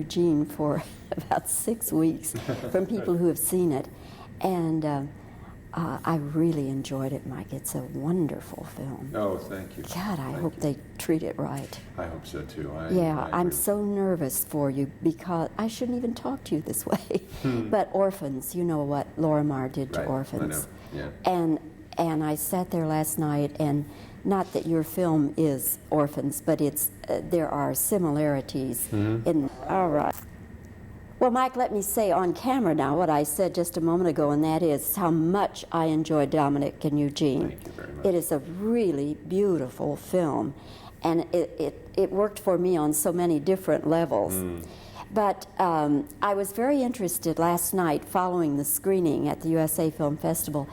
Eugene for about 6 weeks from people who have seen it. And I really enjoyed it, Mike. It's a wonderful film. Oh, thank you. God, I hope they treat it right. I hope so, too. I'm so nervous for you because I shouldn't even talk to you this way. But Orphans, you know what Laura Marr did to Orphans. I know. Yeah. And I sat there last night, and not that your film is Orphans, but it's there are similarities in. All right. Well, Mike, let me say on camera now what I said just a moment ago, and that is how much I enjoyed Dominque and Eugene. Thank you very much. It is a really beautiful film, and it worked for me on so many different levels. But I was very interested last night following the screening at the USA Film Festival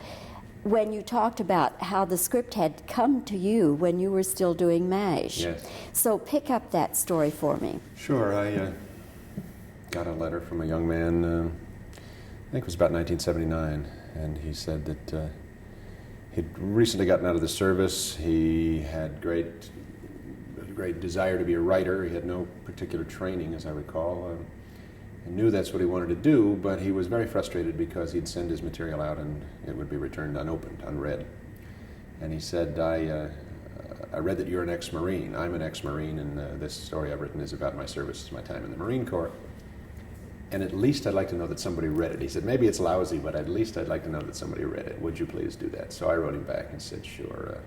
when you talked about how the script had come to you when you were still doing MASH. Yes. So pick up that story for me. Sure. I got a letter from a young man, I think it was about 1979, and he said that he'd recently gotten out of the service. He had great desire to be a writer. He had no particular training, as I recall. He knew that's what he wanted to do, but he was very frustrated because he'd send his material out and it would be returned unopened, unread. And he said, I read that you're an ex-Marine. I'm an ex-Marine, and this story I've written is about my service, my time in the Marine Corps. And at least I'd like to know that somebody read it. He said, maybe it's lousy, but at least I'd like to know that somebody read it. Would you please do that? So I wrote him back and said, sure.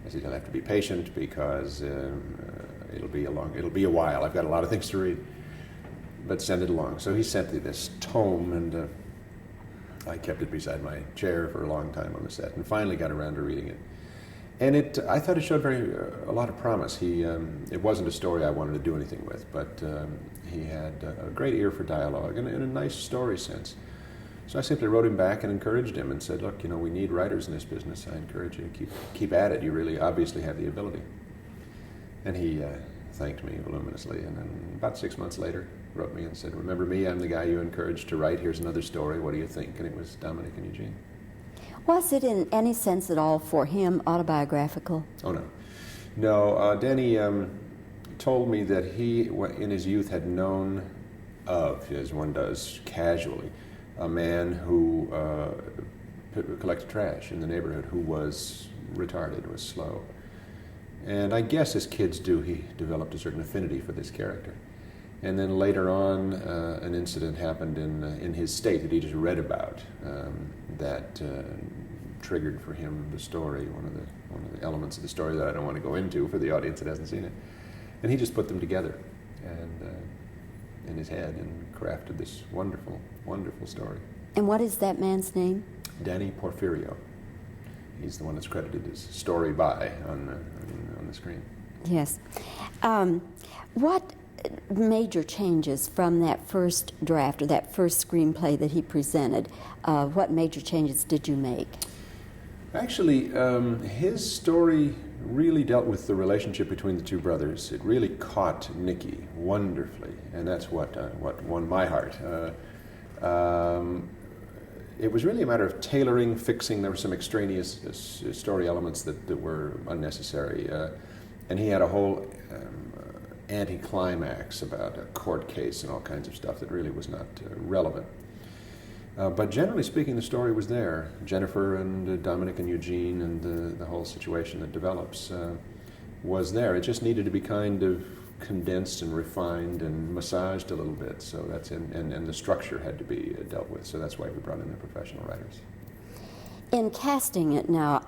I said, you'll have to be patient because it'll be a while. I've got a lot of things to read, but send it along. So he sent me this tome, and I kept it beside my chair for a long time on the set, and finally got around to reading it. And I thought it showed a lot of promise. It wasn't a story I wanted to do anything with, but he had a great ear for dialogue and a nice story sense. So I simply wrote him back and encouraged him and said, look, we need writers in this business. I encourage you to keep at it. You really obviously have the ability. And he thanked me voluminously, and then about 6 months later wrote me and said, remember me, I'm the guy you encouraged to write. Here's another story. What do you think? And it was Dominque and Eugene. Was it in any sense at all for him autobiographical? Oh, no. No, Danny told me that he, in his youth, had known of, as one does casually, a man who collected trash in the neighborhood who was retarded, was slow. And I guess as kids do, he developed a certain affinity for this character. And then later on, an incident happened in his state that he just read about that triggered for him the story, one of the elements of the story that I don't want to go into for the audience that hasn't seen it. And he just put them together and in his head and crafted this wonderful, wonderful story. And what is that man's name? Danny Porfirio. He's the one that's credited as story by on the screen. Yes. What major changes from that first draft or that first screenplay that he presented, what major changes did you make? Actually, his story really dealt with the relationship between the two brothers. It really caught Nicky wonderfully, and that's what won my heart. It was really a matter of tailoring, fixing. There were some extraneous story elements that were unnecessary, and he had a whole anti-climax about a court case and all kinds of stuff that really was not relevant. But generally speaking, the story was there. Jennifer and Dominque and Eugene and the whole situation that develops was there. It just needed to be kind of condensed and refined and massaged a little bit. So that's and the structure had to be dealt with. So that's why we brought in the professional writers. In casting it now,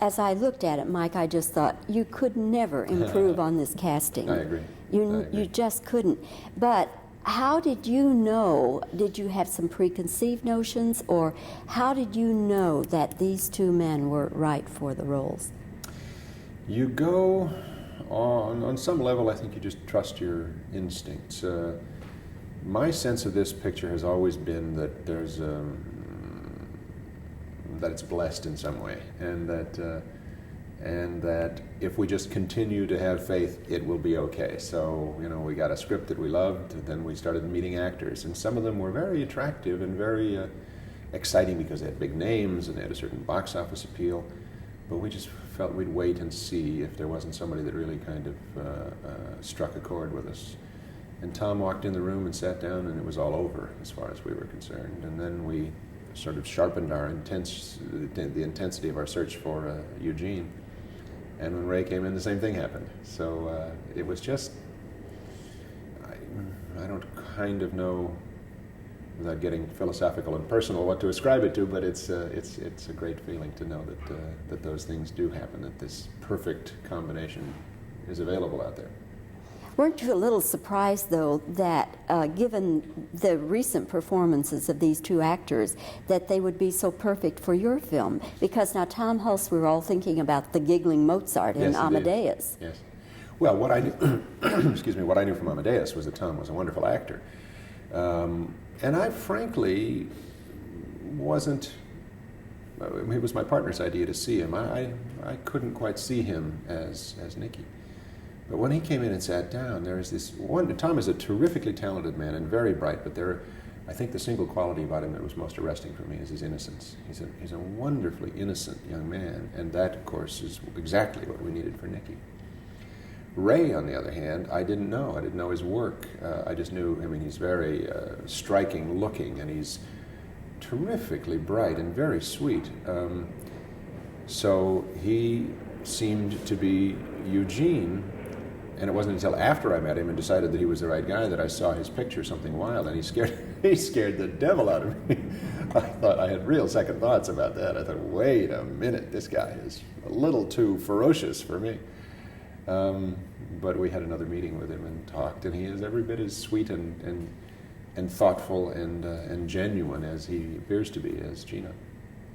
as I looked at it, Mike, I just thought you could never improve on this casting. I agree. You just couldn't. But how did you know? Did you have some preconceived notions, or how did you know that these two men were right for the roles? You go on some level. I think you just trust your instincts. My sense of this picture has always been that there's that it's blessed in some way, and that if we just continue to have faith, it will be okay. So, we got a script that we loved, and then we started meeting actors, and some of them were very attractive and very exciting because they had big names and they had a certain box office appeal, but we just felt we'd wait and see if there wasn't somebody that really kind of struck a chord with us. And Tom walked in the room and sat down, and it was all over as far as we were concerned. And then we sort of sharpened the intensity of our search for Eugene. And when Ray came in, the same thing happened. So it was just, I don't kind of know, without getting philosophical and personal, what to ascribe it to, but it's a great feeling to know that those things do happen, that this perfect combination is available out there. Weren't you a little surprised, though, that given the recent performances of these two actors, that they would be so perfect for your film? Because now Tom Hulse, we were all thinking about the giggling Mozart in Amadeus. Yes. Well, what I knew, excuse me, what I knew from Amadeus was that Tom was a wonderful actor, and I frankly wasn't. It was my partner's idea to see him. I couldn't quite see him as Nicky. But when he came in and sat down, there is this one. Tom is a terrifically talented man and very bright, but I think the single quality about him that was most arresting for me is his innocence. He's a wonderfully innocent young man, and that, of course, is exactly what we needed for Nicky. Ray, on the other hand, I didn't know. I didn't know his work. I just knew, he's very striking looking, and he's terrifically bright and very sweet. So he seemed to be Eugene. And it wasn't until after I met him and decided that he was the right guy that I saw his picture, Something Wild, and he scared the devil out of me. I thought, I had real second thoughts about that. I thought, wait a minute, this guy is a little too ferocious for me. But we had another meeting with him and talked, and he is every bit as sweet and thoughtful and genuine as he appears to be as Gino.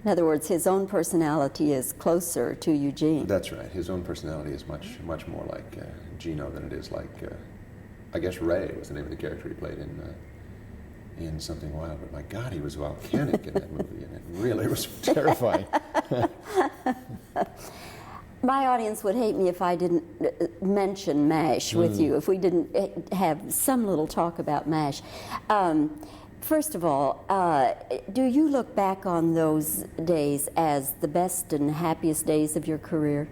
In other words, his own personality is closer to Eugene. That's right. His own personality is much more like Gino than it is like, I guess Ray was the name of the character he played in Something Wild. But my God, he was volcanic in that movie, and it really was terrifying. My audience would hate me if I didn't mention MASH with you, if we didn't have some little talk about MASH. First of all, do you look back on those days as the best and happiest days of your career?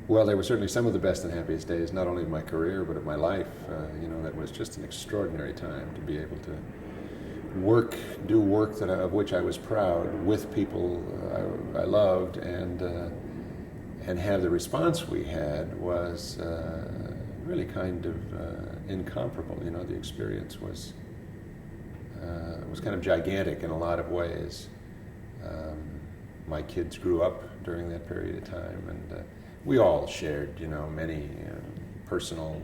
Well, they were certainly some of the best and happiest days, not only of my career, but of my life. That was just an extraordinary time to be able to do work of which I was proud, with people I loved, and have the response we had was really kind of incomparable. The experience was kind of gigantic in a lot of ways. My kids grew up during that period of time, and we all shared, many personal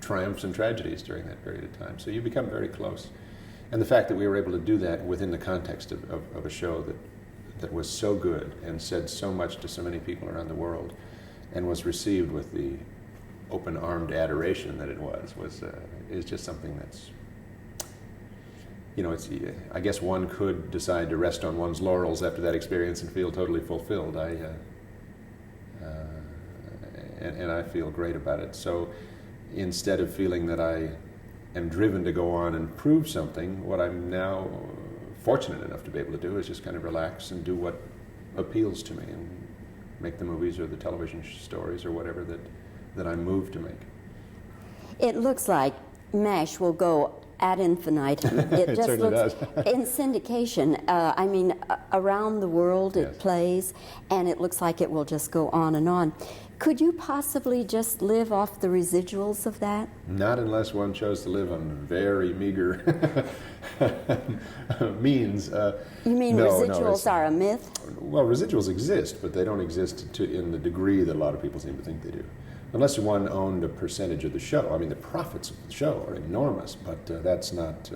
triumphs and tragedies during that period of time. So you become very close. And the fact that we were able to do that within the context of a show that was so good and said so much to so many people around the world and was received with the open-armed adoration that it is just something that's, I guess one could decide to rest on one's laurels after that experience and feel totally fulfilled. And I feel great about it. So instead of feeling that I am driven to go on and prove something, what I'm now fortunate enough to be able to do is just kind of relax and do what appeals to me and make the movies or the television stories or whatever that I'm moved to make. It looks like MASH will go ad infinitum. It just certainly looks, does. In syndication, around the world it plays, and it looks like it will just go on and on. Could you possibly just live off the residuals of that? Not unless one chose to live on very meager means. You mean residuals are a myth? Well, residuals exist, but they don't exist in the degree that a lot of people seem to think they do. Unless one owned a percentage of the show. The profits of the show are enormous, but that's not,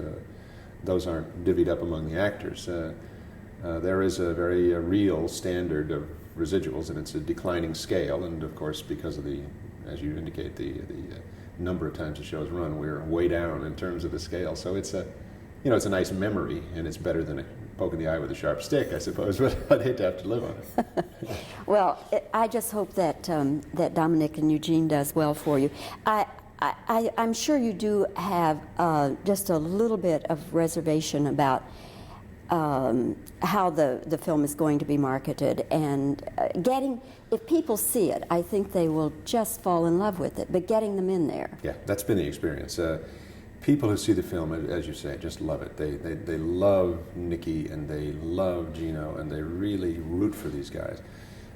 those aren't divvied up among the actors. There is a very real standard of residuals, and it's a declining scale, and of course, because of as you indicate, the number of times the show's run, we're way down in terms of the scale. So it's a nice memory, and it's better than a poke in the eye with a sharp stick, I suppose, but I'd hate to have to live on it. Well, I just hope that Dominque and Eugene does well for you. I'm sure you do have just a little bit of reservation about how the film is going to be marketed, and if people see it, I think they will just fall in love with it, but getting them in there. Yeah, that's been the experience. people who see the film, as you say, just love it. They love Nicky and they love Gino and they really root for these guys.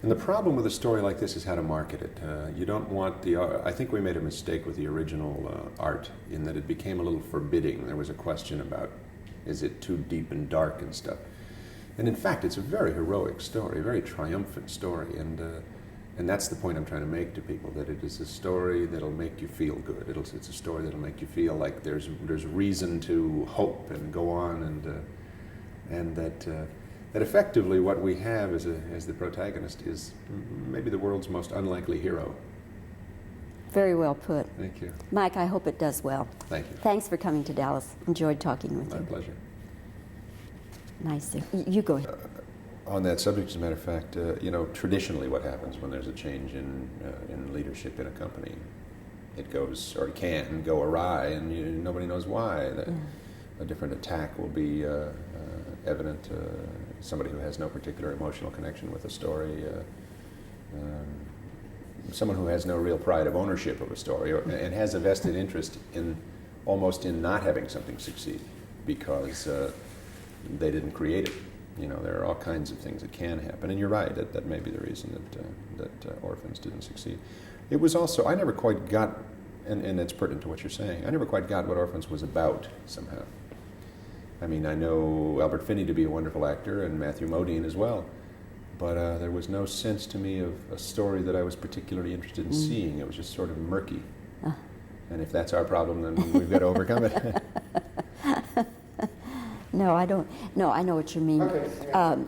And the problem with a story like this is how to market it. You don't want the... I think we made a mistake with the original art in that it became a little forbidding. There was a question about, is it too deep and dark and stuff? And in fact, it's a very heroic story, a very triumphant story. And that's the point I'm trying to make to people, that it is a story that'll make you feel good. It's a story that'll make you feel like there's reason to hope and go on, and that effectively what we have as the protagonist is maybe the world's most unlikely hero. Very well put. Thank you. Mike, I hope it does well. Thank you. Thanks for coming to Dallas. Enjoyed talking with you. My pleasure. Nice. You go ahead. On that subject, as a matter of fact, traditionally what happens when there's a change in leadership in a company, it goes, or it can go awry, and nobody knows why. A different attack will be evident. Somebody who has no particular emotional connection with a story, someone who has no real pride of ownership of a story, and has a vested interest almost in not having something succeed because they didn't create it. There are all kinds of things that can happen, and you're right, that may be the reason that Orphans didn't succeed. It was also, I never quite got, and that's pertinent to what you're saying, I never quite got what Orphans was about, somehow. I mean, I know Albert Finney to be a wonderful actor, and Matthew Modine as well, but there was no sense to me of a story that I was particularly interested in seeing. It was just sort of murky. And if that's our problem, then we've got to overcome it. No, I don't. No, I know what you mean. Okay.